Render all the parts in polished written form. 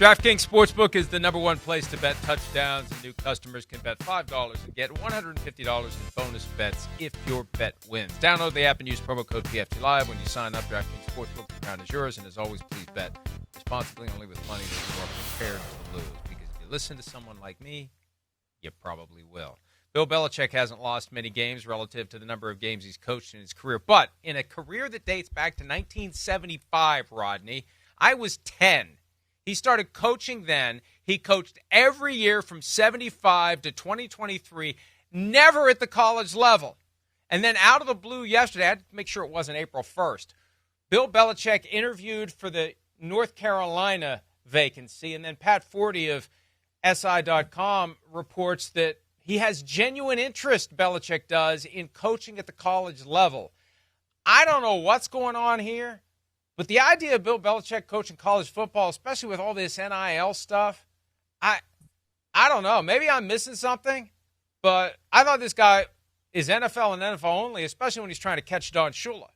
DraftKings Sportsbook is the number one place to bet touchdowns, and new customers can bet $5 and get $150 in bonus bets if your bet wins. Download the app and use promo code PFTLive when you sign up. DraftKings Sportsbook, the crown is yours, and as always, please bet responsibly, only with money that you are prepared to lose. Because if you listen to someone like me, you probably will. Bill Belichick hasn't lost many games relative to the number of games he's coached in his career, but in a career that dates back to 1975, Rodney, I was 10. He started coaching then. He coached every year from 75 to 2023, never at the college level. And then out of the blue yesterday, I had to make sure it wasn't April 1st, Bill Belichick interviewed for the North Carolina vacancy, and then Pat Forty of SI.com reports that he has genuine interest, Belichick does, in coaching at the college level. I don't know what's going on here. But the idea of Bill Belichick coaching college football, especially with all this NIL stuff, I don't know. Maybe I'm missing something, but I thought this guy is NFL and NFL only, especially when he's trying to catch Don Shula.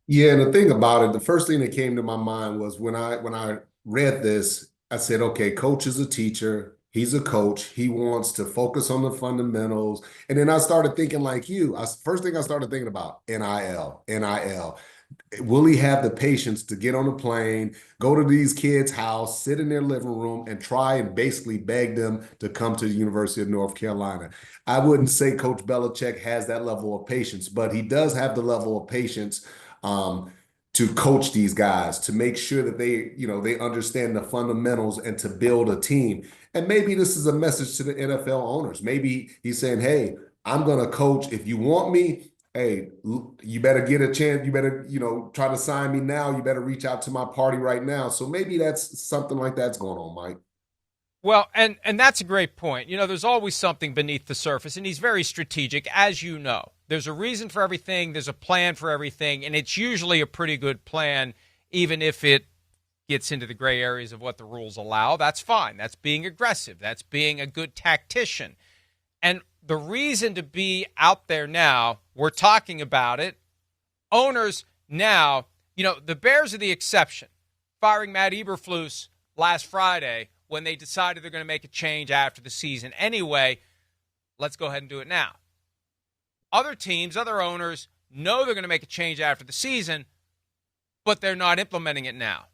Yeah, and the thing about it, the first thing that came to my mind was when I read this, I said, okay, coach is a teacher. He's a coach. He wants to focus on the fundamentals. And then I started thinking like you. First thing I started thinking about, NIL. Will he have the patience to get on a plane, go to these kids' house, sit in their living room, and try and basically beg them to come to the University of North Carolina? I wouldn't say Coach Belichick has that level of patience, but he does have the level of patience to coach these guys, to make sure that they understand the fundamentals and to build a team. And maybe this is a message to the NFL owners. Maybe he's saying, hey, I'm going to coach. If you want me, hey, you better get a chance. You better, try to sign me now. You better reach out to my party right now. So maybe that's something like that's going on, Mike. Well, and that's a great point. There's always something beneath the surface, and he's very strategic, as you know. There's a reason for everything. There's a plan for everything, and it's usually a pretty good plan, even if it gets into the gray areas of what the rules allow. That's fine. That's being aggressive. That's being a good tactician. And the reason to be out there now, we're talking about it. Owners now, the Bears are the exception. Firing Matt Eberflus last Friday when they decided they're going to make a change after the season. Anyway, let's go ahead and do it now. Other teams, other owners know they're going to make a change after the season, but they're not implementing it now.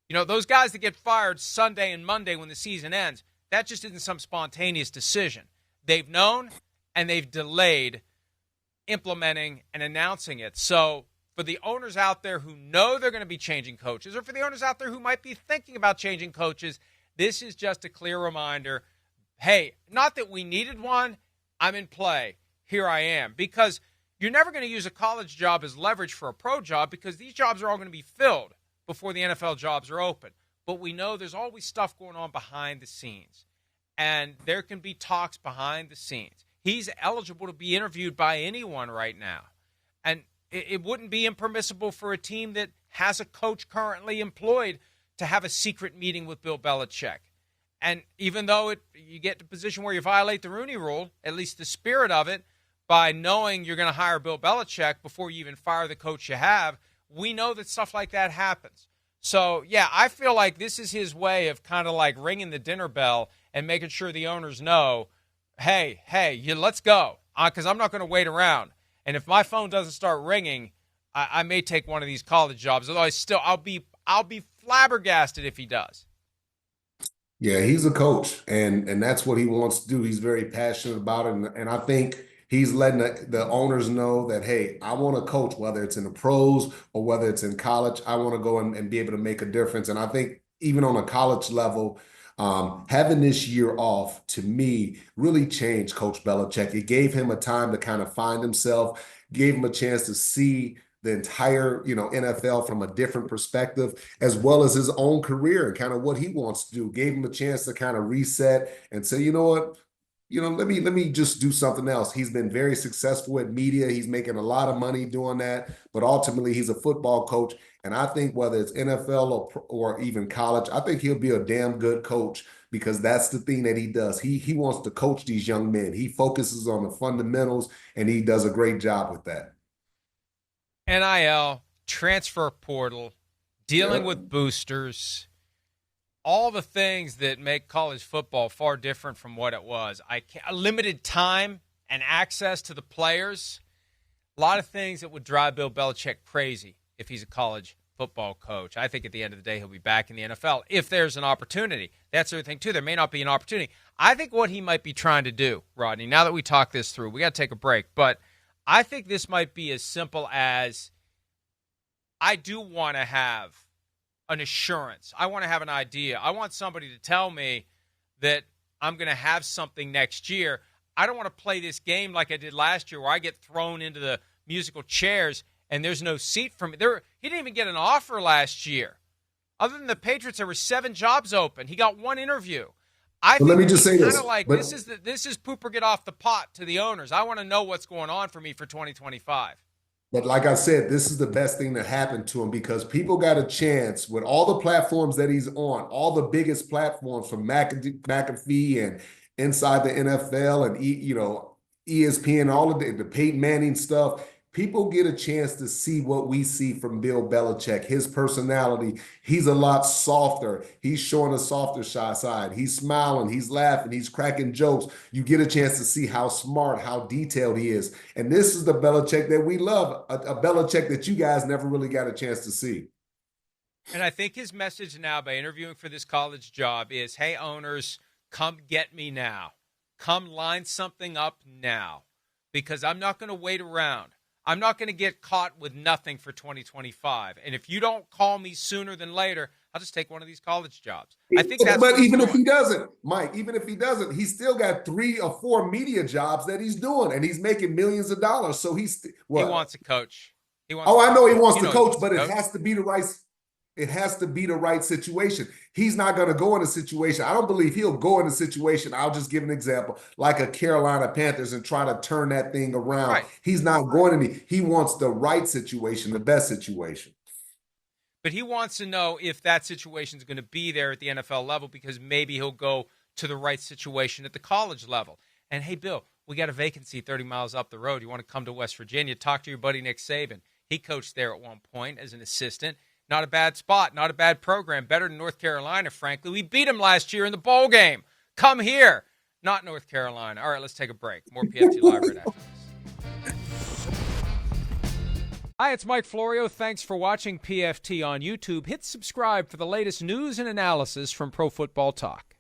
Those guys that get fired Sunday and Monday when the season ends, that just isn't some spontaneous decision. They've known, and they've delayed implementing and announcing it. So for the owners out there who know they're going to be changing coaches, or for the owners out there who might be thinking about changing coaches, this is just a clear reminder, hey, not that we needed one, I'm in play. Here I am. Because you're never going to use a college job as leverage for a pro job because these jobs are all going to be filled before the NFL jobs are open. But we know there's always stuff going on behind the scenes. And there can be talks behind the scenes. He's eligible to be interviewed by anyone right now. And it wouldn't be impermissible for a team that has a coach currently employed to have a secret meeting with Bill Belichick. And even though you get to a position where you violate the Rooney Rule, at least the spirit of it, by knowing you're going to hire Bill Belichick before you even fire the coach you have, we know that stuff like that happens. So, yeah, I feel like this is his way of kind of like ringing the dinner bell and making sure the owners know, hey, let's go, because I'm not going to wait around. And if my phone doesn't start ringing, I may take one of these college jobs. Although I'll be flabbergasted if he does. Yeah, he's a coach, and that's what he wants to do. He's very passionate about it, and I think he's letting the owners know that, hey, I want to coach, whether it's in the pros or whether it's in college. I want to go and be able to make a difference. And I think even on a college level, having this year off, to me, really changed Coach Belichick. It gave him a time to kind of find himself, gave him a chance to see the entire, NFL from a different perspective, as well as his own career and kind of what he wants to do. Gave him a chance to kind of reset and say, you know what? Let me just do something else. He's been very successful at media. He's making a lot of money doing that, but ultimately he's a football coach. And I think whether it's NFL or even college, I think he'll be a damn good coach because that's the thing that he does. He wants to coach these young men. He focuses on the fundamentals, and he does a great job with that. NIL, transfer portal, dealing with boosters. all the things that make college football far different from what it was. Limited time and access to the players. A lot of things that would drive Bill Belichick crazy if he's a college football coach. I think at the end of the day, he'll be back in the NFL if there's an opportunity. That's the other thing, too. There may not be an opportunity. I think what he might be trying to do, Rodney, now that we talk this through, we got to take a break, but I think this might be as simple as I do want to have an assurance. I want to have an idea. I want somebody to tell me that I'm going to have something next year. I don't want to play this game like I did last year where I get thrown into the musical chairs and there's no seat for me. He didn't even get an offer last year. Other than the Patriots, there were 7 jobs open. He got 1 interview. I think let me just say this. Kind of like this is poop or get off the pot to the owners. I want to know what's going on for me for 2025. But like I said, this is the best thing that happened to him because people got a chance with all the platforms that he's on, all the biggest platforms from McAfee and Inside the NFL and ESPN, all of the Peyton Manning stuff. People get a chance to see what we see from Bill Belichick, his personality. He's a lot softer. He's showing a softer side. He's smiling. He's laughing. He's cracking jokes. You get a chance to see how smart, how detailed he is. And this is the Belichick that we love, a Belichick that you guys never really got a chance to see. And I think his message now by interviewing for this college job is, hey, owners, come get me now. Come line something up now because I'm not going to wait around. I'm not going to get caught with nothing for 2025. And if you don't call me sooner than later, I'll just take one of these college jobs. I think that's But even if he doesn't, Mike, he's still got 3 or 4 media jobs that he's doing, and he's making millions of dollars. So he wants a coach. I know he wants to coach, but it has to be the right. It has to be the right situation. He's not going to go in a situation. I don't believe he'll go in a situation. I'll just give an example, like a Carolina Panthers and try to turn that thing around. Right. He's not going to. He wants the right situation, the best situation. But he wants to know if that situation is going to be there at the NFL level because maybe he'll go to the right situation at the college level. And, hey, Bill, we got a vacancy 30 miles up the road. You want to come to West Virginia? Talk to your buddy Nick Saban. He coached there at one point as an assistant. Not a bad spot, not a bad program. Better than North Carolina, frankly. We beat them last year in the bowl game. Come here. Not North Carolina. All right, let's take a break. More PFT Live right after this. Hi, it's Mike Florio. Thanks for watching PFT on YouTube. Hit subscribe for the latest news and analysis from Pro Football Talk.